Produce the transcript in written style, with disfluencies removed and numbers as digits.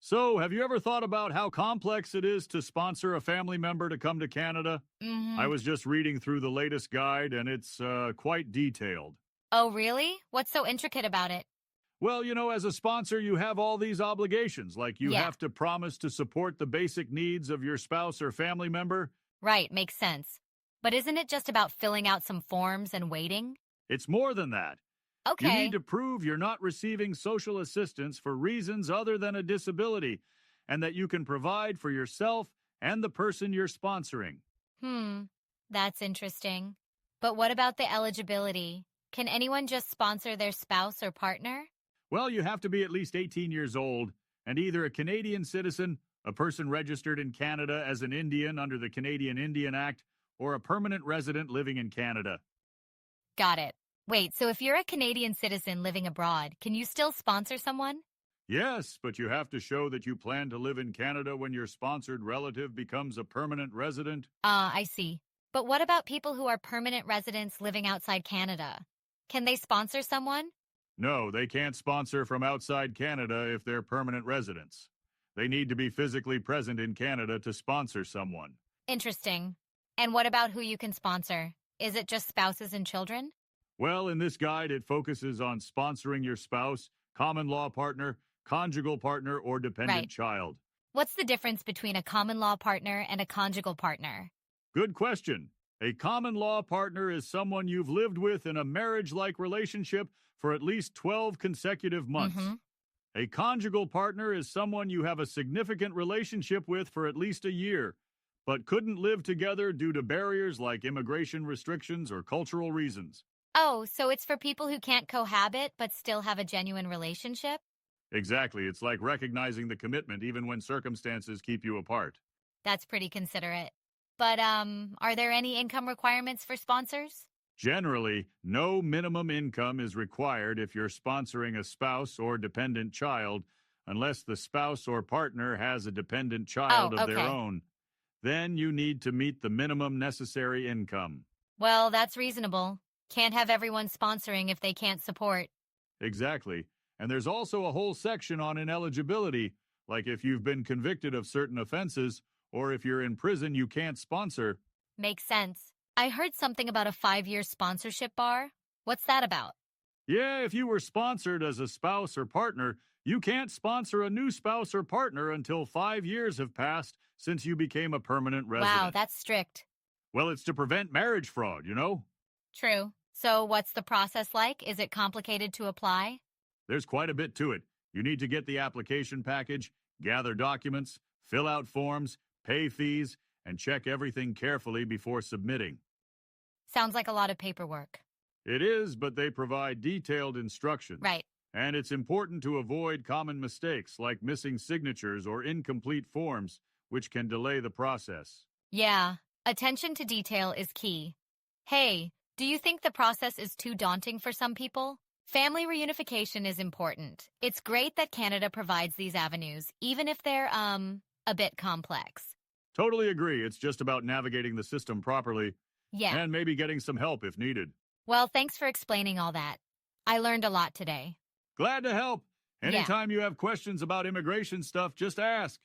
So, have you ever thought about how complex it is to sponsor a family member to come to Canada? I Mm-hmm. was just reading through the latest guide and it's quite detailed. Oh, really? What's so intricate about it? Well, as a sponsor, you have all these obligations, like you Yeah, have to promise to support the basic needs of your spouse or family member. right, makes sense. But isn't it just about filling out some forms and waiting? It's more than that. You need Okay. to prove you're not receiving social assistance for reasons other than a disability and that you can provide for yourself and the person you're sponsoring. Hmm, that's interesting. But what about the eligibility? Can anyone just sponsor their spouse or partner? Well, you have to be at least 18 years old and either a Canadian citizen, a person registered in Canada as an Indian under the Canadian Indian Act, or a permanent resident living in Canada. Got it. Wait, so if you're a Canadian citizen living abroad, can you still sponsor someone? Yes, but you have to show that you plan to live in Canada when your sponsored relative becomes a permanent resident. I see. But what about people who are permanent residents living outside Canada? Can they sponsor someone? No, they can't sponsor from outside Canada if they're permanent residents. They need to be physically present in Canada to sponsor someone. Interesting. And what about who you can sponsor? Is it just spouses and children? Well, in this guide, it focuses on sponsoring your spouse, common law partner, conjugal partner, or dependent Right. child. What's the difference between a common law partner and a conjugal partner? Good question. A common law partner is someone you've lived with in a marriage like relationship for at least 12 consecutive months. Mm-hmm. A conjugal partner is someone you have a significant relationship with for at least a year, but couldn't live together due to barriers like immigration restrictions or cultural reasons. Oh, so it's for people who can't cohabit but still have a genuine relationship? Exactly, it's like recognizing the commitment even when circumstances keep you apart. That's pretty considerate. But, are there any income requirements for sponsors? Generally, no minimum income is required if you're sponsoring a spouse or dependent child, unless the spouse or partner has a dependent Oh, child of their okay. own. Then you need to meet the minimum necessary income. Well, that's reasonable. Can't have everyone sponsoring if they can't support. Exactly. And there's also a whole section on ineligibility, like if you've been convicted of certain offenses, or if you're in prison, you can't sponsor. Makes sense. I heard something about a 5-year sponsorship bar. What's that about? Yeah, if you were sponsored as a spouse or partner, you can't sponsor a new spouse or partner until 5 years have passed since you became a permanent resident. Wow, that's strict. Well, it's to prevent marriage fraud. True. So, what's the process like? Is it complicated to apply? There's quite a bit to it. You need to get the application package, gather documents, fill out forms, pay fees, and check everything carefully before submitting. Sounds like a lot of paperwork. It is, but they provide detailed instructions. Right. And it's important to avoid common mistakes like missing signatures or incomplete forms, which can delay the process. Yeah, attention to detail is key. Hey, do you think the process is too daunting for some people? Family reunification is important. It's great that Canada provides these avenues, even if they're, a bit complex. Totally agree. It's just about navigating the system properly Yeah. and maybe getting some help if needed. Well, thanks for explaining all that. I learned a lot today. Glad to help. Yeah. Anytime you have questions about immigration stuff, just ask.